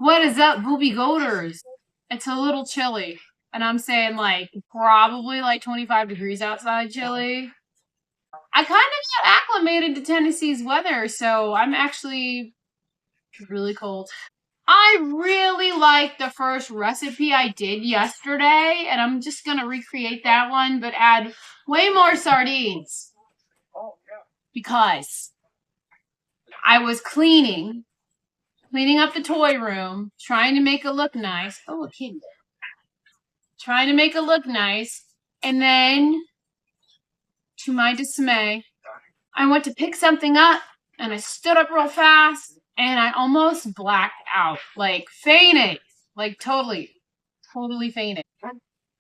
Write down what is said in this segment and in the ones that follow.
What is up, Boobie Goaters? It's a little chilly. And I'm saying like probably like 25 degrees outside chilly. I kind of got acclimated to Tennessee's weather, so I'm actually really cold. I really like the first recipe I did yesterday, and I'm just gonna recreate that one, but add way more sardines. Because I was cleaning up the toy room, trying to make it look nice. Oh, a kid. Trying to make it look nice. And then, to my dismay, I went to pick something up and I stood up real fast and I almost blacked out. Like, fainted. Like, totally fainted.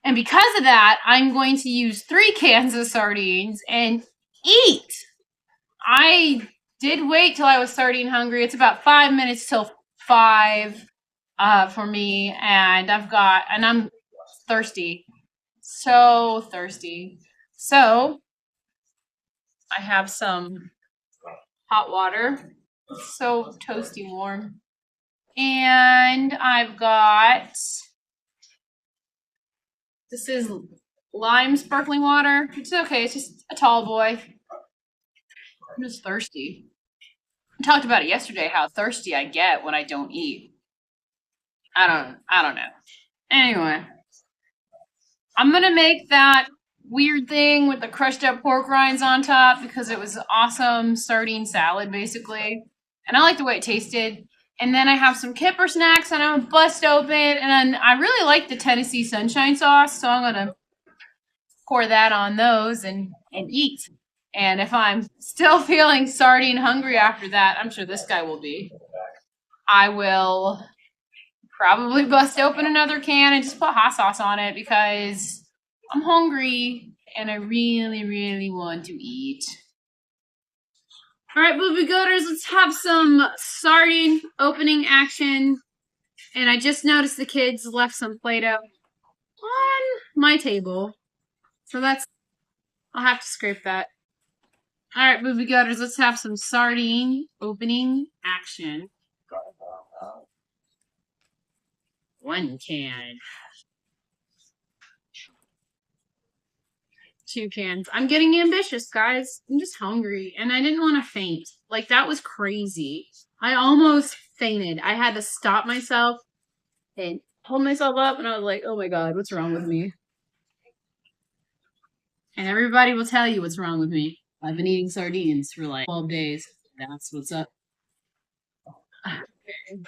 And because of that, I'm going to use 3 cans of sardines and eat. I did wait till I was sardine hungry. It's about 5 minutes till 5 for me, and I'm thirsty. So thirsty. So I have some hot water. So toasty warm. And I've got, this is lime sparkling water. It's okay, it's just a tall boy. I'm just thirsty. I talked about it yesterday, how thirsty I get when I don't eat. I don't know. Anyway, I'm gonna make that weird thing with the crushed up pork rinds on top because it was awesome sardine salad basically. And I like the way it tasted. And then I have some kipper snacks and I'm gonna bust open, and then I really like the Tennessee sunshine sauce, so I'm gonna pour that on those and eat. And if I'm still feeling sardine hungry after that, I'm sure this guy will be, I will probably bust open another can and just put hot sauce on it because I'm hungry and I really want to eat. All right, Boobie Goaters, let's have some sardine opening action. And I just noticed the kids left some Play-Doh on my table. So I'll have to scrape that. All right, Boobie Goaters, let's have some sardine opening action. 1 can. 2 cans. I'm getting ambitious, guys. I'm just hungry and I didn't want to faint. Like, that was crazy. I almost fainted. I had to stop myself and hold myself up, and I was like, oh my god, what's wrong with me? And everybody will tell you what's wrong with me. I've been eating sardines for like 12 days. That's what's up. Okay.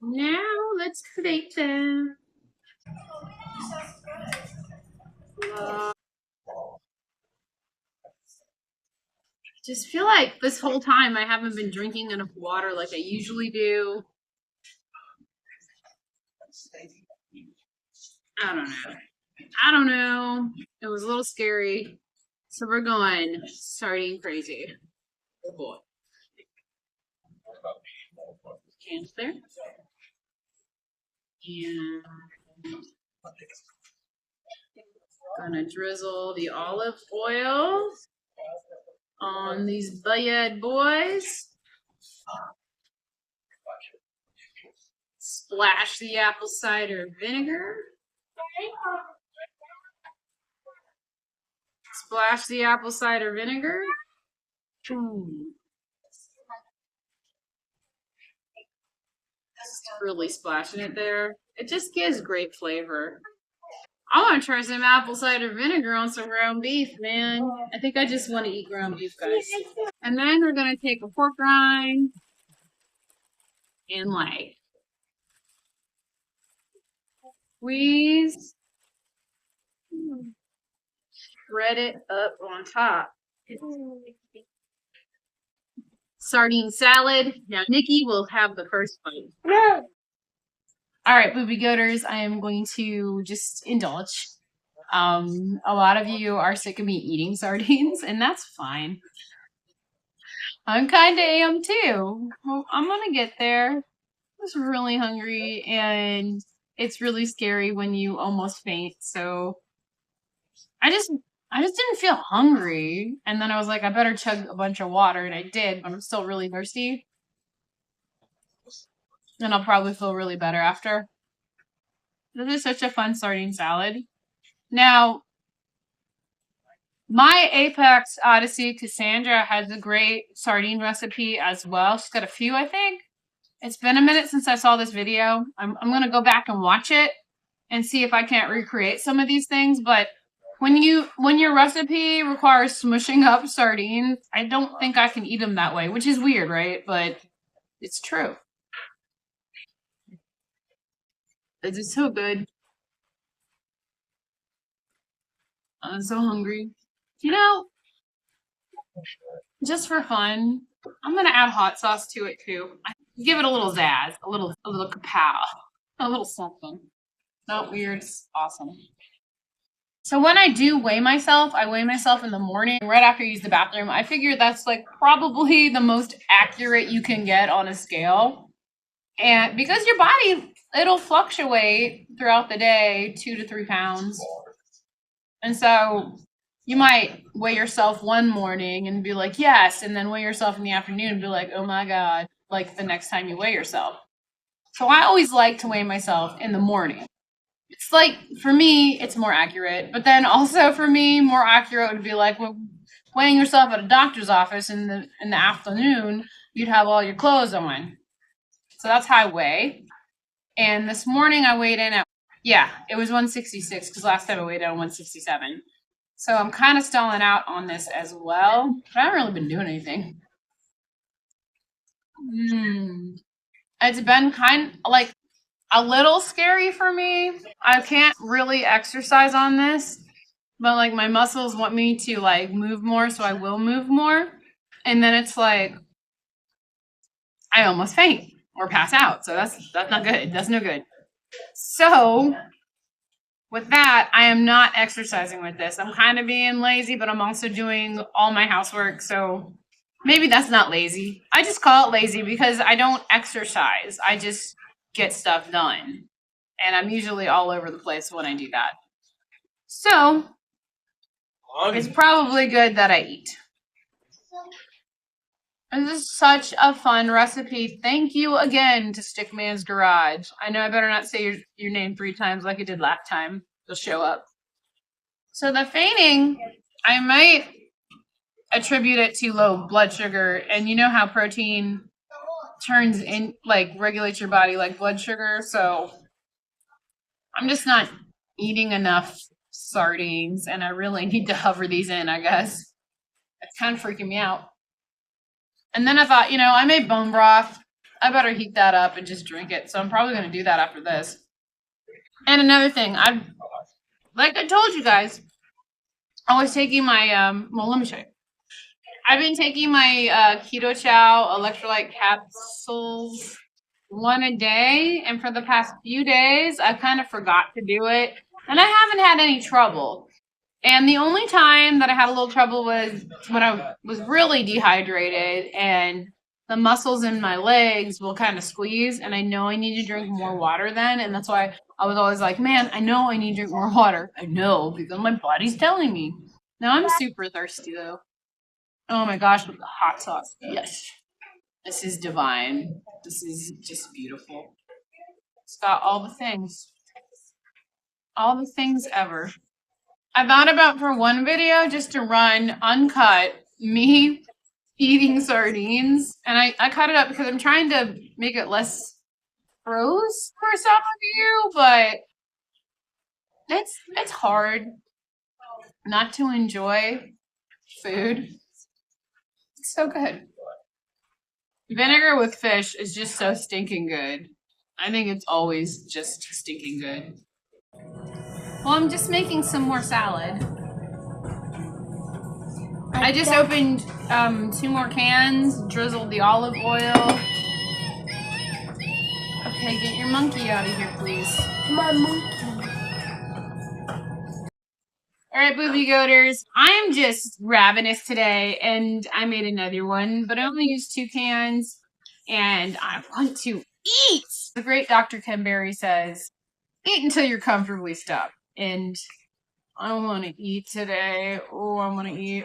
Now let's create them. Just feel like this whole time I haven't been drinking enough water like I usually do. I don't know. I don't know. It was a little scary. So we're going sardine crazy. Oh boy. Cans there. And gonna drizzle the olive oil on these bad boys. Splash the apple cider vinegar. Splash the apple cider vinegar. Just really splashing it there. It just gives great flavor. I want to try some apple cider vinegar on some ground beef, man. I think I just want to eat ground beef, guys. And then we're going to take a pork rind and like squeeze, spread it up on top. Sardine salad. Now Nikki will have the first bite. No. All right, Boobie Goaters, I am going to just indulge. A lot of you are sick of me eating sardines, and that's fine. I'm kind of am too. Well, I'm gonna get there. I was really hungry, and it's really scary when you almost faint. So I just didn't feel hungry, and then I was like, I better chug a bunch of water, and I did, but I'm still really thirsty. and I'll probably feel really better after. This is such a fun sardine salad. Now, my Apex Odyssey, Cassandra, has a great sardine recipe as well. She's got a few, I think. It's been a minute since I saw this video. I'm going to go back and watch it and see if I can't recreate some of these things. But when your recipe requires smushing up sardines, I don't think I can eat them that way, which is weird, right? But it's true. It's just so good. I'm so hungry. You know, just for fun, I'm gonna add hot sauce to it too. Give it a little zazz, a little kapow, a little something. Not weird, it's awesome. So when I do weigh myself, I weigh myself in the morning right after I use the bathroom. I figure that's like probably the most accurate you can get on a scale. And because your body, it'll fluctuate throughout the day 2 to 3 pounds. And so you might weigh yourself one morning and be like, yes, and then weigh yourself in the afternoon and be like, oh my God, like the next time you weigh yourself. So I always like to weigh myself in the morning. It's like, for me, it's more accurate. But then also for me, more accurate would be like weighing yourself at a doctor's office in the afternoon, you'd have all your clothes on. So that's how I weigh. And this morning I weighed in at, yeah, it was 166 because last time I weighed in at 167. So I'm kind of stalling out on this as well. But I haven't really been doing anything. It's been kind of like a little scary for me. I can't really exercise on this, but like my muscles want me to like move more, so I will move more. And then it's like I almost faint or pass out. So that's not good. That's no good. So with that, I am not exercising with this. I'm kind of being lazy, but I'm also doing all my housework. So maybe that's not lazy. I just call it lazy because I don't exercise. I just get stuff done. And I'm usually all over the place when I do that. So it's probably good that I eat. This is such a fun recipe. Thank you again to Stickman's Garage. I know I better not say your name 3 times like I did last time. You'll show up. So the fainting, I might attribute it to low blood sugar. And you know how protein turns in, like, regulates your body like blood sugar. So I'm just not eating enough sardines, and I really need to hover these in, I guess. It's kind of freaking me out. And then I thought, I made bone broth. I better heat that up and just drink it. So I'm probably going to do that after this. And another thing, like I told you guys, I was taking my, well, let me show you. I've been taking my Keto Chow electrolyte capsules 1 a day. And for the past few days, I kind of forgot to do it. And I haven't had any trouble. And the only time that I had a little trouble was when I was really dehydrated and the muscles in my legs will kind of squeeze, and I know I need to drink more water then, and that's why I was always like, man, I know I need to drink more water. I know, because my body's telling me. Now I'm super thirsty, though. Oh my gosh, with the hot sauce. Yes. This is divine. This is just beautiful. It's got all the things. All the things ever. I thought about for one video just to run uncut me eating sardines, and I cut it up because I'm trying to make it less gross for some of you, but it's hard not to enjoy food. It's so good. Vinegar with fish is just so stinking good. I think it's always just stinking good. Well, I'm just making some more salad. I just opened 2 more cans, drizzled the olive oil. Okay, get your monkey out of here, please. My monkey. Alright, Boobie Goaters, I am just ravenous today, and I made another one, but I only used 2 cans, and I want to eat! The great Dr. Ken Berry says, eat until you're comfortably stuffed, and I want to eat today. Oh, I want to eat.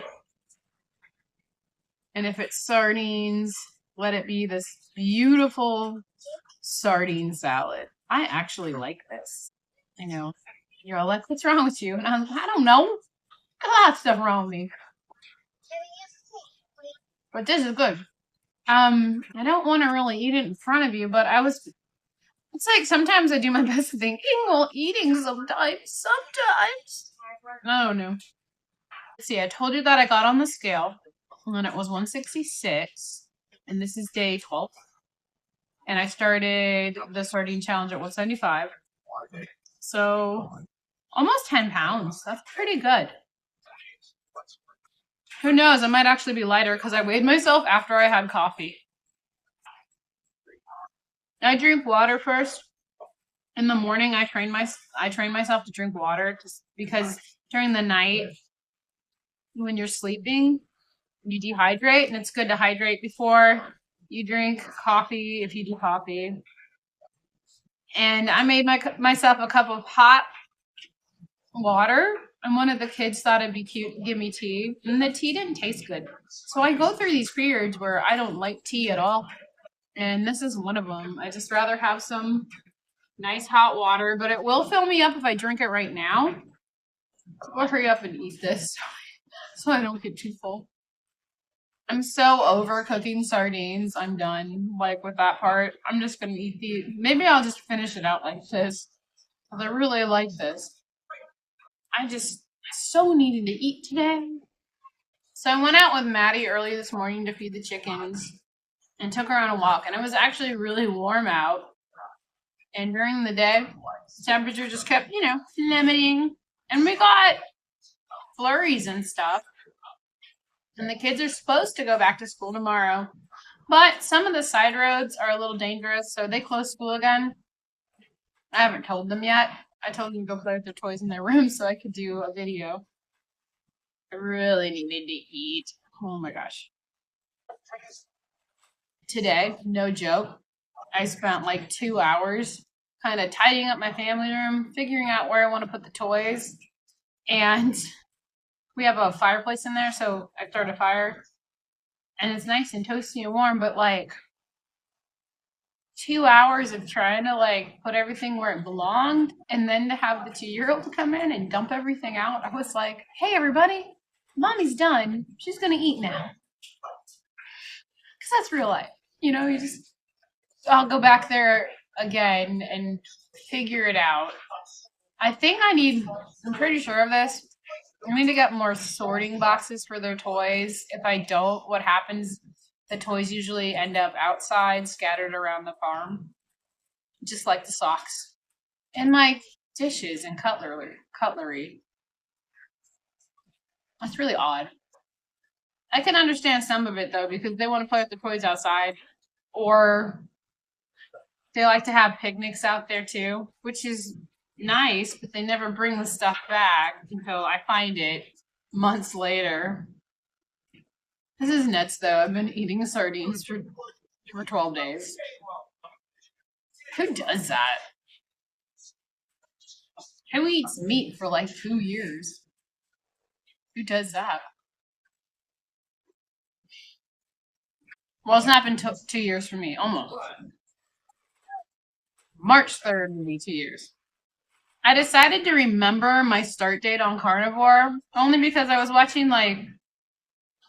And if it's sardines, let it be this beautiful sardine salad. I actually like this. I know. You're all like, what's wrong with you? And I'm like, I don't know. Got a lot of stuff wrong with me. But this is good. I don't want to really eat it in front of you, but it's like sometimes I do my best thinking while eating sometimes. I don't know. See, I told you that I got on the scale and it was 166, and this is day 12. And I started the sardine challenge at 175. So almost 10 pounds. That's pretty good. Who knows? I might actually be lighter because I weighed myself after I had coffee. I drink water first. In the morning, I train myself to drink water just because during the night, when you're sleeping, you dehydrate, and it's good to hydrate before you drink coffee if you do coffee. And I made myself a cup of hot water, and one of the kids thought it'd be cute to give me tea, and the tea didn't taste good. So I go through these periods where I don't like tea at all, and this is one of them. I just rather have some nice hot water, but it will fill me up if I drink it right now. I'll hurry up and eat this so I don't get too full. I'm so over cooking sardines. I'm done, like, with that part. I'm just gonna eat maybe I'll just finish it out like this, because I really like this. I just so needed to eat today. So I went out with Maddie early this morning to feed the chickens and took her on a walk, and it was actually really warm out. And during the day, the temperature just kept, plummeting, and we got flurries and stuff. And the kids are supposed to go back to school tomorrow, but some of the side roads are a little dangerous, so they close school again. I haven't told them yet. I told them to go play with their toys in their room so I could do a video. I really needed to eat. Oh my gosh. Today, no joke, I spent like 2 hours kind of tidying up my family room, figuring out where I want to put the toys, and we have a fireplace in there, so I started a fire, and it's nice and toasty and warm, but like 2 hours of trying to like put everything where it belonged, and then to have the 2-year-old come in and dump everything out. I was like, hey everybody, mommy's done. She's gonna eat now. Because that's real life. I'll go back there again and figure it out. I'm pretty sure of this. I need to get more sorting boxes for their toys. If I don't, what happens? The toys usually end up outside, scattered around the farm, just like the socks. And like dishes and cutlery. That's really odd. I can understand some of it though, because they want to play with the toys outside, or they like to have picnics out there too, which is nice, but they never bring the stuff back until I find it months later. This is nuts though. I've been eating sardines for 12 days. Who does that? Who eats meat for like 2 years? Who does that? Well, it's not been 2 years for me, almost. March 3rd will be 2 years. I decided to remember my start date on Carnivore only because I was watching like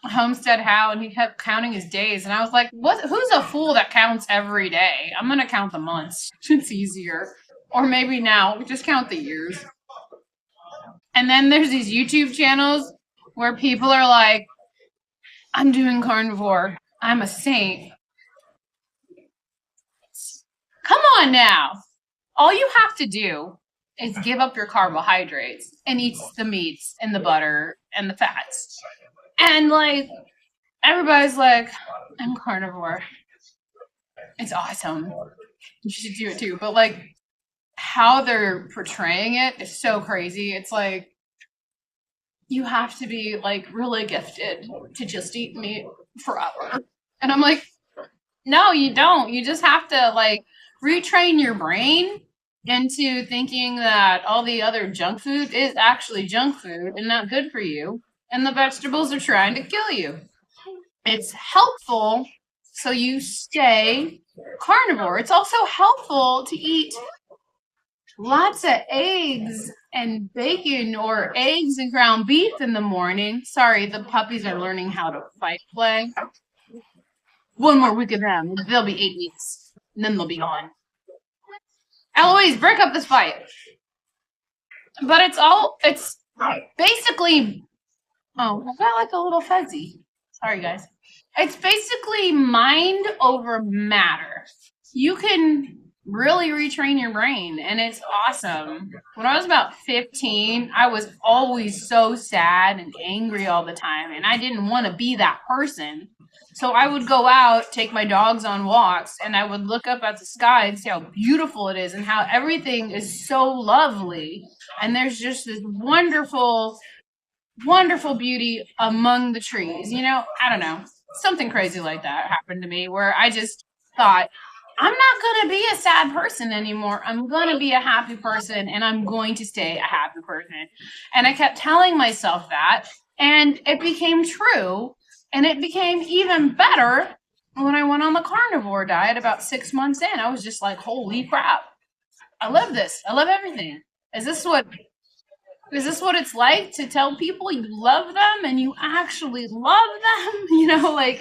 Homestead How, and he kept counting his days, and I was like, "What? Who's a fool that counts every day? I'm gonna count the months. It's easier, or maybe now just count the years." And then there's these YouTube channels where people are like, "I'm doing Carnivore. I'm a saint." Come on now. All you have to do is give up your carbohydrates and eat the meats and the butter and the fats. And like, everybody's like, I'm carnivore. It's awesome. You should do it too. But like, how they're portraying it is so crazy. It's like, you have to be like really gifted to just eat meat forever. And I'm like, no, you don't. You just have to like retrain your brain into thinking that all the other junk food is actually junk food and not good for you, and the vegetables are trying to kill you. It's helpful so you stay carnivore, it's also helpful to eat lots of eggs and bacon or eggs and ground beef in the morning. Sorry, the puppies are learning how to fight play. One more week of them, they'll be 8 weeks, and then they'll be gone. Eloise, break up this fight. But it's basically, oh, I got like a little fuzzy. Sorry, guys. It's basically mind over matter. You can really retrain your brain, and it's awesome. When I was about 15, I was always so sad and angry all the time, and I didn't want to be that person. So I would go out, take my dogs on walks, and I would look up at the sky and see how beautiful it is and how everything is so lovely. And there's just this wonderful, wonderful beauty among the trees. You know, I don't know. Something crazy like that happened to me where I just thought, I'm not going to be a sad person anymore. I'm going to be a happy person, and I'm going to stay a happy person. And I kept telling myself that, and it became true. And it became even better when I went on the carnivore diet about 6 months in. I was just like, holy crap. I love this. I love everything. Is this what it's like to tell people you love them and you actually love them? You know, like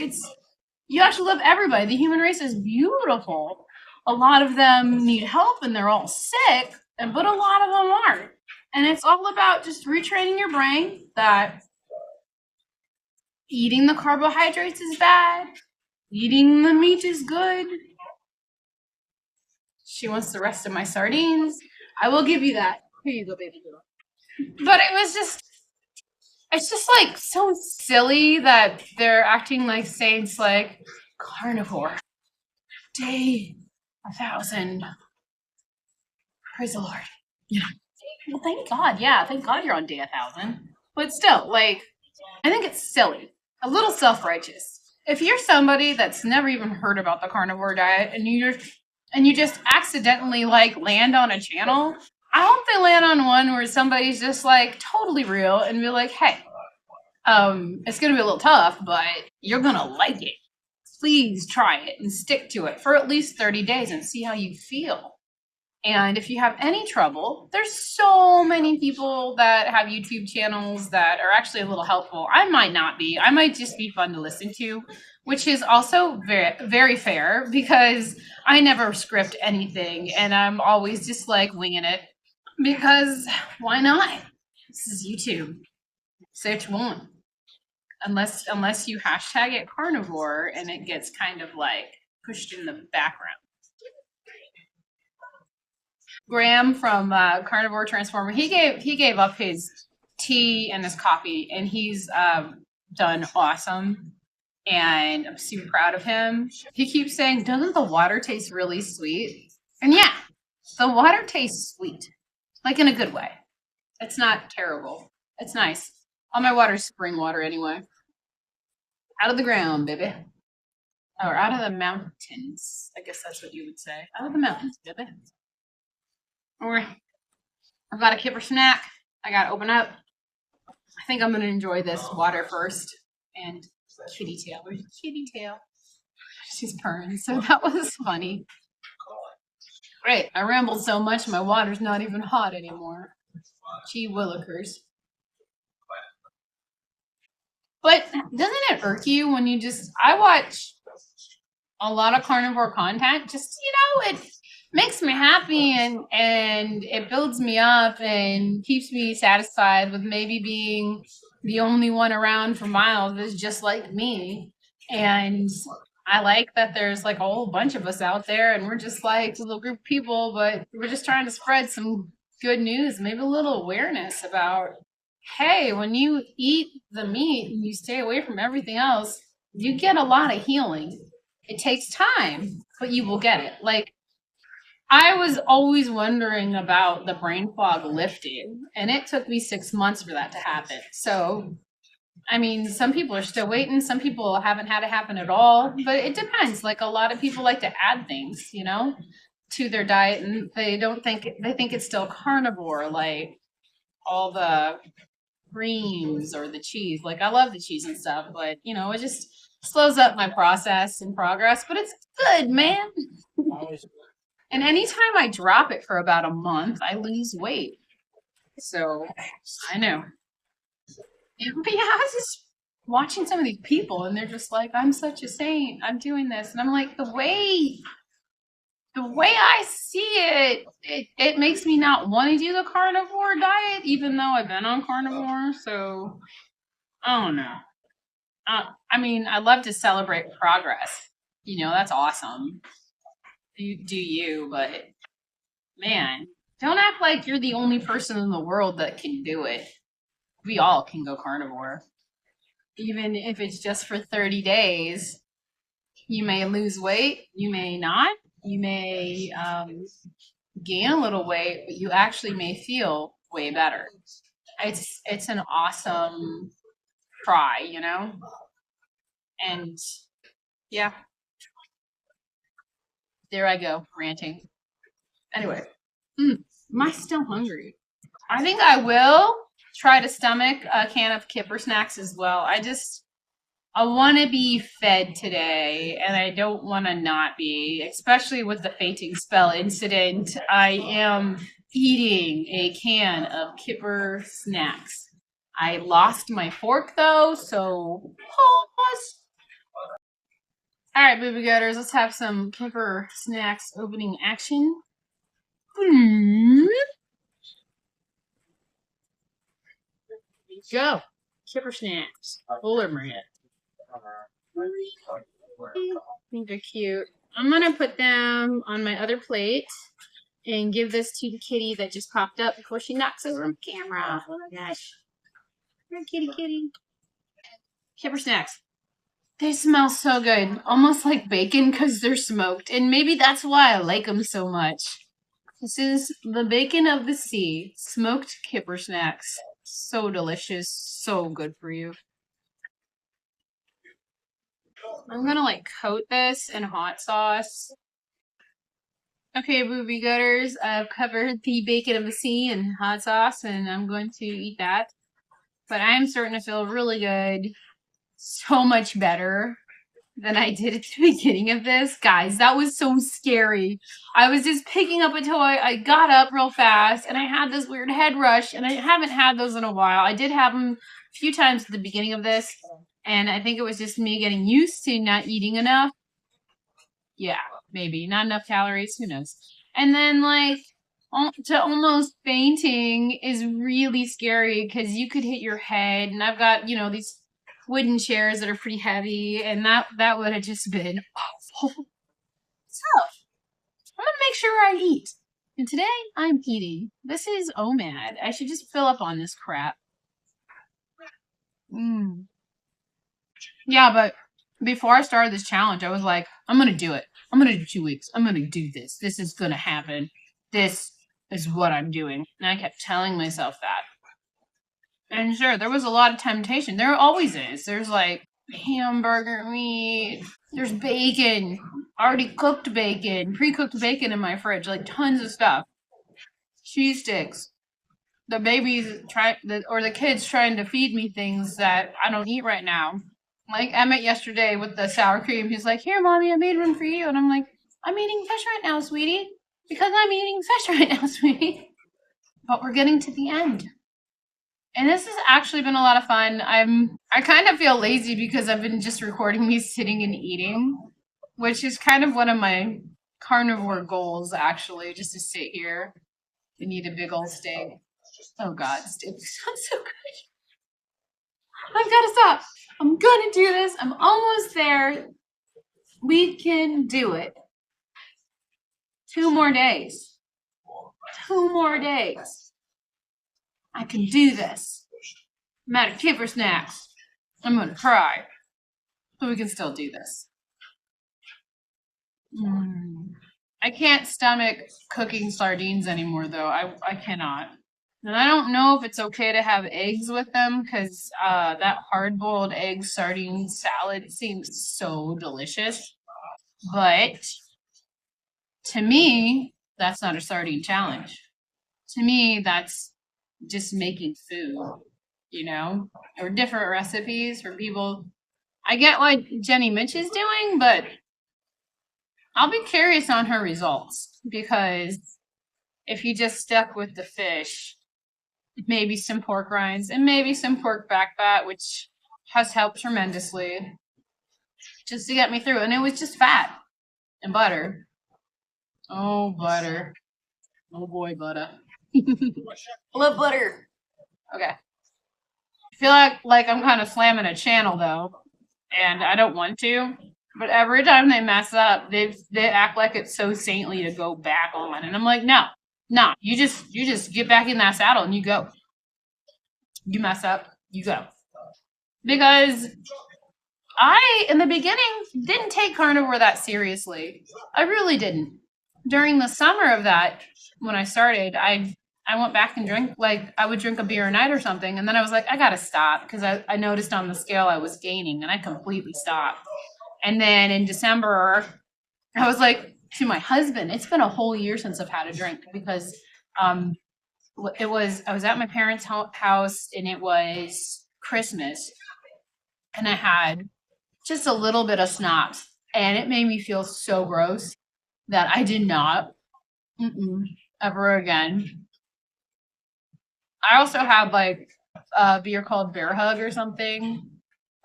you actually love everybody. The human race is beautiful. A lot of them need help and they're all sick, but a lot of them aren't. And it's all about just retraining your brain that eating the carbohydrates is bad. Eating the meat is good. She wants the rest of my sardines. I will give you that. Here you go, baby girl. But it's just like so silly that they're acting like saints, like carnivore. Day 1,000. Praise the Lord. Yeah. Well, thank God. Yeah, thank God you're on day 1,000. But still, like, I think it's silly. A little self-righteous. If you're somebody that's never even heard about the carnivore diet and you just accidentally like land on a channel, I hope they land on one where somebody's just like totally real and be like, hey, it's gonna be a little tough, but you're gonna like it. Please try it and stick to it for at least 30 days and see how you feel. And if you have any trouble, there's so many people that have YouTube channels that are actually a little helpful. I might not be. I might just be fun to listen to, which is also very, very fair because I never script anything and I'm always just like winging it because why not? This is YouTube. Say what you want. Unless you hashtag it carnivore and it gets kind of like pushed in the background. Graham from Carnivore Transformer, he gave up his tea and his coffee, and he's done awesome. And I'm super proud of him. He keeps saying, "Doesn't the water taste really sweet?" And yeah, the water tastes sweet, like in a good way. It's not terrible. It's nice. All my water's spring water anyway. Out of the ground, baby. Or out of the mountains. I guess that's what you would say. Out of the mountains, baby. Or I've got a kipper snack. I gotta open up. I think I'm gonna enjoy this water first. And kitty tail. Where's kitty tail? She's purring. So that was funny. Great. I rambled so much my water's not even hot anymore. Gee willikers. But doesn't it irk you when I watch a lot of carnivore content, just, it makes me happy and it builds me up and keeps me satisfied with maybe being the only one around for miles that's just like me. And I like that there's like a whole bunch of us out there and we're just like a little group of people, but we're just trying to spread some good news, maybe a little awareness about, hey, when you eat the meat and you stay away from everything else, you get a lot of healing. It takes time, but you will get it. Like, I was always wondering about the brain fog lifting, and it took me 6 months for that to happen. So, I mean, some people are still waiting. Some people haven't had it happen at all, but it depends. Like, a lot of people like to add things, to their diet, and they think it's still carnivore, like all the creams or the cheese. Like, I love the cheese and stuff, but, it just Slows up my process and progress, but it's good, man. And anytime I drop it for about a month, I lose weight. So I know. Yeah, I was just watching some of these people, and they're just like, "I'm such a saint. I'm doing this," and I'm like, the way I see it, it makes me not want to do the carnivore diet, even though I've been on carnivore. So I don't know. I mean, I love to celebrate progress. That's awesome. You do you, but man, don't act like you're the only person in the world that can do it. We all can go carnivore, even if it's just for 30 days. You may lose weight, you may not. You may gain a little weight, but you actually may feel way better. It's an awesome try. And yeah, there I go ranting. Anyway, am I still hungry? I think I will try to stomach a can of Kipper snacks as well. I want to be fed today, and I don't want to not be, especially with the fainting spell incident. I am eating a can of Kipper snacks. I lost my fork though, so pause. All right, Boobie Goaters, let's have some Kipper snacks opening action. Go. Kipper snacks. Fuller bread. These are cute. I'm gonna put them on my other plate and give this to the kitty that just popped up before she knocks over my camera. Oh my gosh. Here, kitty. Kipper snacks. They smell so good. Almost like bacon because they're smoked. And maybe that's why I like them so much. This is the bacon of the sea. Smoked Kipper snacks. So delicious. So good for you. I'm gonna coat this in hot sauce. Okay, Boobie Goaters, I've covered the bacon of the sea in hot sauce, and I'm going to eat that. But I'm starting to feel really good. So much better than I did at the beginning of this. Guys, that was so scary. I was just picking up a toy. I got up real fast, and I had this weird head rush, and I haven't had those in a while. I did have them a few times at the beginning of this, and I think it was just me getting used to not eating enough. Yeah, maybe. Not enough calories. Who knows? And then, to almost fainting is really scary because you could hit your head. And I've got, these wooden chairs that are pretty heavy. And that would have just been awful. So, I'm going to make sure I eat. And today, I'm eating. This is OMAD. I should just fill up on this crap. Yeah, but before I started this challenge, I was like, I'm going to do it. I'm going to do 2 weeks. I'm going to do this. This is going to happen. This is what I'm doing. And I kept telling myself that. And sure, there was a lot of temptation. There always is. There's hamburger meat. There's bacon. Already cooked bacon. Pre-cooked bacon in my fridge. Tons of stuff. Cheese sticks. The babies or the kids trying to feed me things that I don't eat right now. Like Emmett yesterday with the sour cream, he's like, "Here, mommy, I made one for you," and I'm like, "I'm eating fish right now, sweetie, because I'm eating fish right now, sweetie." But we're getting to the end, and this has actually been a lot of fun. I kind of feel lazy because I've been just recording me sitting and eating, which is kind of one of my carnivore goals, actually, just to sit here and eat a big old steak. Oh God, steak sounds so good. I've got to stop. I'm gonna do this. I'm almost there. We can do it. 2 more days. 2 more days. I can do this. I'm out of Kipper snacks. I'm gonna cry. But we can still do this. I can't stomach cooking sardines anymore, though. I cannot. And I don't know if it's okay to have eggs with them because that hard-boiled egg sardine salad seems so delicious. But to me, that's not a sardine challenge. To me, that's just making food, or different recipes for people. I get what Jenny Mitch is doing, but I'll be curious on her results because if you just stuck with the fish, maybe some pork rinds and maybe some pork back fat, which has helped tremendously just to get me through. And it was just fat and butter. Oh, butter. Oh boy, butter. Love butter. Okay. I feel like I'm kind of slamming a channel though, and I don't want to. But every time they mess up, they act like it's so saintly to go back on, and I'm like, no, no, you just get back in that saddle and you go. You mess up, you go. Because I, in the beginning, didn't take carnivore that seriously. I really didn't. During the summer of that, when I started, I went back and drank, like, I would drink a beer a night or something, and then I was like, I gotta stop, because I noticed on the scale I was gaining, and I completely stopped. And then in December, I was like to my husband, it's been a whole year since I've had a drink, because I was at my parents' house, and it was Christmas, and I had just a little bit of snot, and it made me feel so gross that I did not ever again. I also had like a beer called Bear Hug or something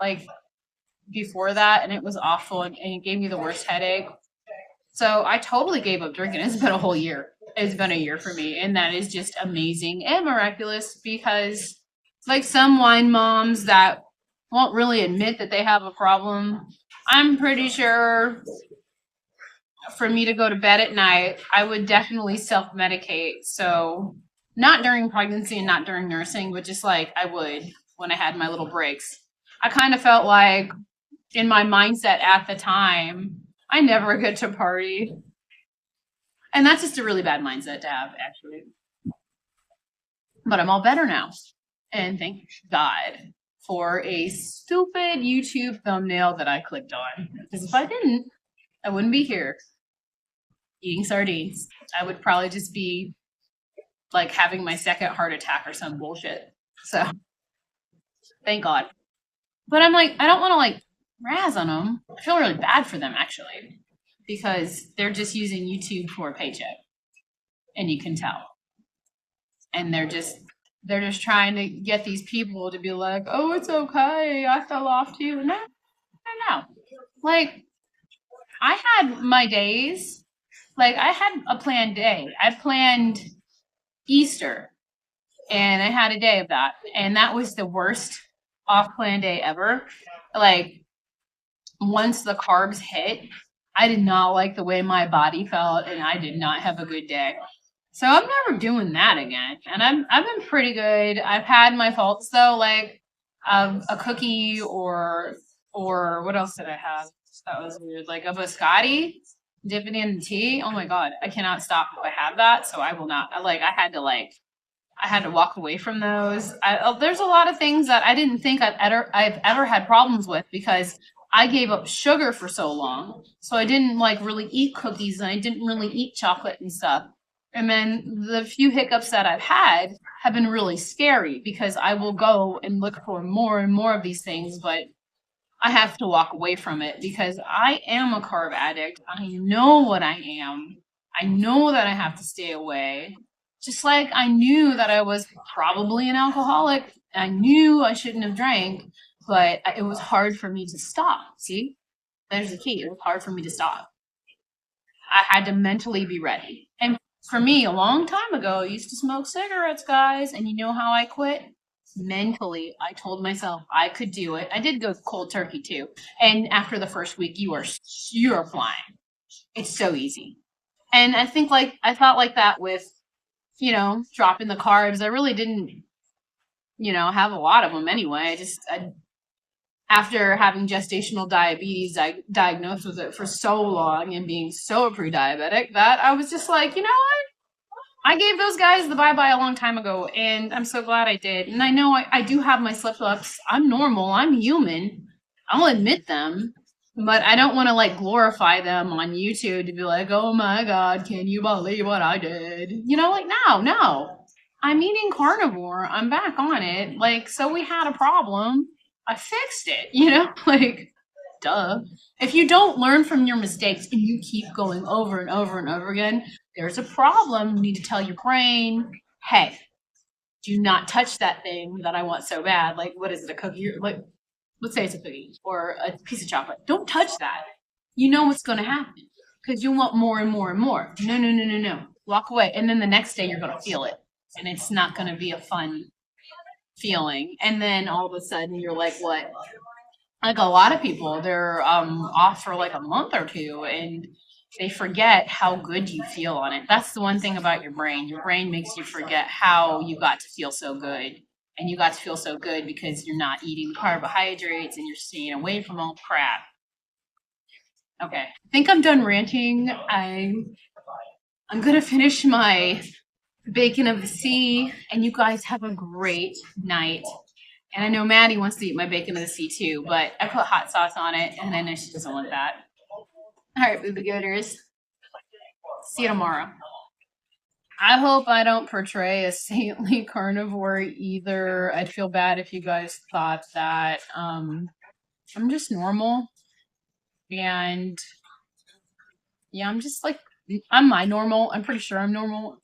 like before that, and it was awful, and it gave me the worst headache. So I totally gave up drinking. It's been a whole year. It's been a year for me, and that is just amazing and miraculous because, like some wine moms that won't really admit that they have a problem, I'm pretty sure for me to go to bed at night, I would definitely self medicate. So, not during pregnancy and not during nursing, but just like I would when I had my little breaks. I kind of felt like in my mindset at the time, I never get to party. And that's just a really bad mindset to have, actually. But I'm all better now. And thank God for a stupid YouTube thumbnail that I clicked on. Because if I didn't, I wouldn't be here eating sardines. I would probably just be like having my second heart attack or some bullshit. So thank God. But I'm like, I don't want to like razz on them. I feel really bad for them actually because they're just using YouTube for a paycheck, and you can tell. And they're just trying to get these people to be like, oh, it's okay. I fell off too. No, no, no. Like I had my days. Like I had a planned day. I planned Easter, and I had a day of that, and that was the worst off-plan day ever. Like once the carbs hit, I did not like the way my body felt, and I did not have a good day. So I'm never doing that again, and I've been pretty good. I've had my faults though, like a cookie or what else did I have? That was weird, like a biscotti, dip it in the tea. Oh my god, I cannot stop if I have that. So I will not. I had to walk away from those. There's a lot of things that I didn't think I've ever had problems with because I gave up sugar for so long. So I didn't like really eat cookies and I didn't really eat chocolate and stuff. And then the few hiccups that I've had have been really scary because I will go and look for more and more of these things, but I have to walk away from it because I am a carb addict. I know what I am. I know that I have to stay away. Just like I knew that I was probably an alcoholic. I knew I shouldn't have drank, but it was hard for me to stop. See? There's the key. It was hard for me to stop. I had to mentally be ready. And for me, a long time ago, I used to smoke cigarettes, guys. And you know how I quit? Mentally, I told myself I could do it. I did go cold turkey too. And after the first week, you're flying. It's so easy. And I think like I thought like that with dropping the carbs. I really didn't, have a lot of them anyway. After having gestational diabetes, I diagnosed with it for so long and being so pre-diabetic that I was just like, you know what? I gave those guys the bye-bye a long time ago, and I'm so glad I did. And I know I do have my slip-ups. I'm normal. I'm human. I'll admit them. But I don't want to, like, glorify them on YouTube to be like, oh, my God, can you believe what I did? No. I'm eating carnivore. I'm back on it. Like, so we had a problem. I fixed it, you know? Like, duh. If you don't learn from your mistakes and you keep going over and over and over again, there's a problem. You need to tell your brain, hey, do not touch that thing that I want so bad. Like, what is it, a cookie? Like, let's say it's a cookie or a piece of chocolate. Don't touch that. You know what's going to happen because you want more and more and more. No, no, no, no, no. Walk away. And then the next day you're going to feel it. And it's not going to be a fun feeling. And then all of a sudden you're like, what? Like a lot of people, they're off for like a month or two and they forget how good you feel on it. That's the one thing about your brain. Your brain makes you forget how you got to feel so good. And you got to feel so good because you're not eating carbohydrates and you're staying away from all crap. Okay, I think I'm done ranting. I'm gonna finish my bacon of the sea, and you guys have a great night. And I know Maddie wants to eat my bacon of the sea too, but I put hot sauce on it, and I know she doesn't want that. All right, Boobie Goaters. See you tomorrow. I hope I don't portray a saintly carnivore either. I'd feel bad if you guys thought that. I'm just normal, and yeah, I'm just like I'm my normal. I'm pretty sure I'm normal,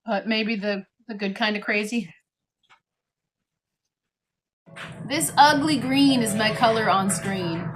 but maybe the good kind of crazy. This ugly green is my color on screen.